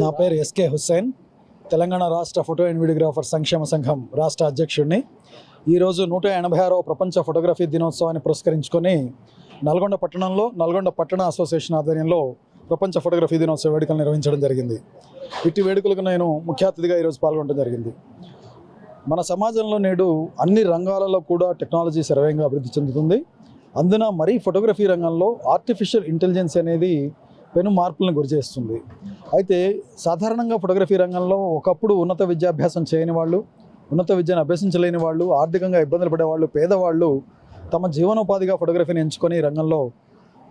నా పేరు ఎస్కే హుస్సేన్, తెలంగాణ రాష్ట్ర ఫోటో అండ్ వీడియోగ్రాఫర్ సంక్షేమ సంఘం రాష్ట్ర అధ్యక్షుడిని. ఈరోజు 186వ ప్రపంచ ఫోటోగ్రఫీ దినోత్సవాన్ని పురస్కరించుకొని నల్గొండ పట్టణంలో నల్గొండ పట్టణ అసోసియేషన్ ఆధ్వర్యంలో ప్రపంచ ఫోటోగ్రఫీ దినోత్సవ వేడుకలు నిర్వహించడం జరిగింది. ఇట్టి వేడుకలకు నేను ముఖ్య అతిథిగా ఈరోజు పాల్గొనడం జరిగింది. మన సమాజంలో నేడు అన్ని రంగాలలో కూడా టెక్నాలజీ సర్వేయంగా అభివృద్ధి చెందుతుంది. అందున మరీ ఫోటోగ్రఫీ రంగంలో ఆర్టిఫిషియల్ ఇంటెలిజెన్స్ అనేది పెను మార్పులను గురిచేస్తుంది. అయితే సాధారణంగా ఫోటోగ్రఫీ రంగంలో ఒకప్పుడు ఉన్నత విద్యాభ్యాసం చేయని వాళ్ళు, ఉన్నత విద్యను అభ్యసించలేని వాళ్ళు, ఆర్థికంగా ఇబ్బందులు పడేవాళ్ళు, పేదవాళ్ళు తమ జీవనోపాధిగా ఫోటోగ్రఫీని ఎంచుకొని రంగంలో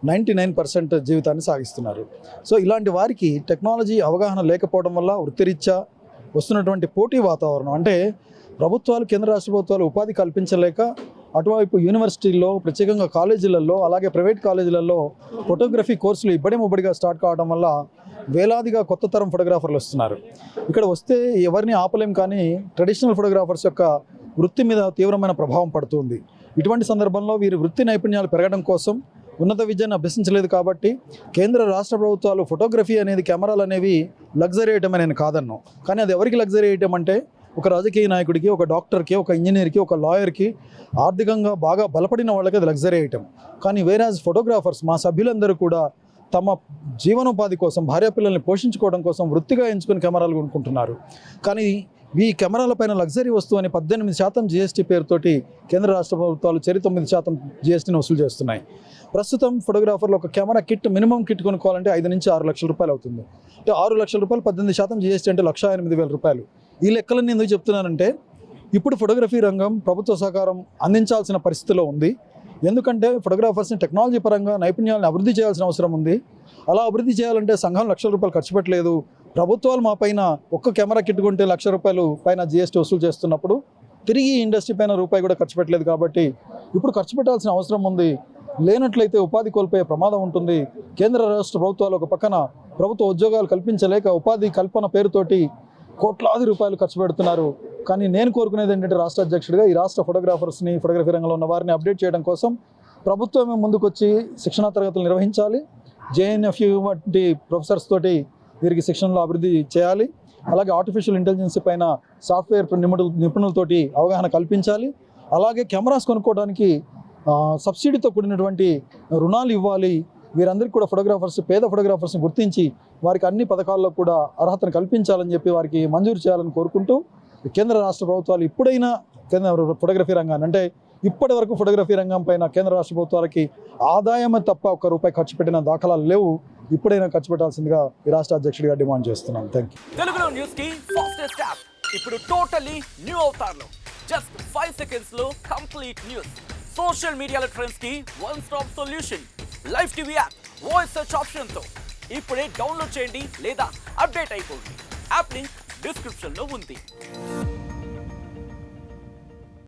99% జీవితాన్ని సాగిస్తున్నారు. సో ఇలాంటి వారికి టెక్నాలజీ అవగాహన లేకపోవడం వల్ల వృత్తిరీత్యా వస్తున్నటువంటి పోటీ వాతావరణం, అంటే ప్రభుత్వాలు, కేంద్ర రాష్ట్ర ప్రభుత్వాలు ఉపాధి కల్పించలేక అటువైపు యూనివర్సిటీల్లో, ప్రత్యేకంగా కాలేజీలలో, అలాగే ప్రైవేట్ కాలేజీలలో ఫోటోగ్రఫీ కోర్సులు ఇబ్బడిముబ్బడిగా స్టార్ట్ కావడం వల్ల వేలాదిగా కొత్త తరం ఫోటోగ్రాఫర్లు వస్తున్నారు. ఇక్కడ వస్తే ఎవరిని ఆపలేం, కానీ ట్రెడిషనల్ ఫోటోగ్రాఫర్స్ యొక్క వృత్తి మీద తీవ్రమైన ప్రభావం పడుతుంది. ఇటువంటి సందర్భంలో వీరి వృత్తి నైపుణ్యాలు పెరగడం కోసం ఉన్నత విద్యను అభ్యసించలేదు కాబట్టి కేంద్ర రాష్ట్ర ప్రభుత్వాలు ఫోటోగ్రఫీ అనేది, కెమెరాలు అనేవి లగ్జరీ ఐటమ్ అని నేను కాదన్నాను. కానీ అది ఎవరికి లగ్జరీ ఐటమ్ అంటే ఒక రాజకీయ నాయకుడికి, ఒక డాక్టర్కి, ఒక ఇంజనీర్కి, ఒక లాయర్కి, ఆర్థికంగా బాగా బలపడిన వాళ్ళకి అది లగ్జరీ ఐటమ్. కానీ వేరాజ్ ఫోటోగ్రాఫర్స్, మా సభ్యులందరూ కూడా తమ జీవనోపాధి కోసం, భార్యాపిల్లల్ని పోషించుకోవడం కోసం వృత్తిగా ఎంచుకుని కెమెరాలు కొనుక్కుంటున్నారు. కానీ ఈ కెమెరాలపైన లగ్జరీ వస్తువు అని 18% GST పేరుతోటి కేంద్ర రాష్ట్ర ప్రభుత్వాలు 9% GSTని వసూలు చేస్తున్నాయి. ప్రస్తుతం ఫోటోగ్రాఫర్లు ఒక కెమెరా కిట్, మినిమం కిట్ కొనుక్కోవాలంటే 5 నుంచి 6 లక్షల రూపాయలు అవుతుంది. అంటే 6 లక్షల రూపాయలు, 18% GST అంటే 1,08,000 రూపాయలు. ఈ లెక్కలన్నీ ఎందుకు చెప్తున్నానంటే ఇప్పుడు ఫోటోగ్రఫీ రంగం ప్రభుత్వ సహకారం అందించాల్సిన పరిస్థితిలో ఉంది. ఎందుకంటే ఫోటోగ్రాఫర్స్ని టెక్నాలజీ పరంగా నైపుణ్యాలను అభివృద్ధి చేయాల్సిన అవసరం ఉంది. అలా అభివృద్ధి చేయాలంటే సంఘం లక్షల రూపాయలు ఖర్చు పెట్టలేదు. ప్రభుత్వాలు మా పైన ఒక్క కెమెరా కిట్ కొంటే 1,00,000 రూపాయలు పైన GST వసూలు చేస్తున్నప్పుడు తిరిగి ఇండస్ట్రీ పైన రూపాయి కూడా ఖర్చు పెట్టలేదు. కాబట్టి ఇప్పుడు ఖర్చు పెట్టాల్సిన అవసరం ఉంది. లేనట్లయితే ఉపాధి కోల్పోయే ప్రమాదం ఉంటుంది. కేంద్ర రాష్ట్ర ప్రభుత్వాలు ఒక పక్కన ప్రభుత్వ ఉద్యోగాలు కల్పించలేక ఉపాధి కల్పన పేరుతోటి కోట్లాది రూపాయలు ఖర్చు పెడుతున్నారు. కానీ నేను కోరుకునేది ఏంటంటే రాష్ట్ర అధ్యక్షుడిగా ఈ రాష్ట్ర ఫోటోగ్రాఫర్స్ని, ఫోటోగ్రఫీ రంగంలో ఉన్న వారిని అప్డేట్ చేయడం కోసం ప్రభుత్వమే ముందుకొచ్చి శిక్షణా తరగతులు నిర్వహించాలి. JNFU వంటి ప్రొఫెసర్స్ తోటి వీరికి శిక్షణలో అభివృద్ధి చేయాలి. అలాగే ఆర్టిఫిషియల్ ఇంటెలిజెన్స్ పైన సాఫ్ట్వేర్ నిపుణులతోటి అవగాహన కల్పించాలి. అలాగే కెమెరాస్ కొనుక్కోవడానికి సబ్సిడీతో కూడినటువంటి రుణాలు ఇవ్వాలి. వీరందరికీ కూడా ఫోటోగ్రాఫర్స్, పేద ఫోటోగ్రాఫర్స్ని గుర్తించి వారికి అన్ని పథకాల్లో కూడా అర్హతను కల్పించాలని చెప్పి వారికి మంజూరు చేయాలని కోరుకుంటూ, కేంద్ర రాష్ట్ర ప్రభుత్వాలు ఇప్పుడైనా ఫోటోగ్రఫీ రంగాన్ని, అంటే ఇప్పటి వరకు ఫోటోగ్రఫీ రంగం పైన కేంద్ర రాష్ట్ర ప్రభుత్వాలకి ఆదాయమే తప్ప ₹1 ఖర్చు పెట్టిన దాఖలాలు లేవు. ఇప్పుడైనా ఖర్చు పెట్టాల్సిందిగా ఈ రాష్ట్ర అధ్యక్షుడిగా డిమాండ్ చేస్తున్నాను. Thank you. తెలుగులో న్యూస్ కి ఫాస్టెస్ట్ యాప్ ఇప్పుడు టోటలీ న్యూ అవతార్లో. జస్ట్ 5 seconds లో కంప్లీట్ న్యూస్. సోషల్ మీడియాలో ట్రెండ్స్ కి one stop solution. Live TV app, voice search option తో ఇప్పుడే డౌన్లోడ్ చేయండి లేదా అప్డేట్ అయిపోండి. యాప్ లింక్ డిస్క్రిప్షన్ లో ఉంది.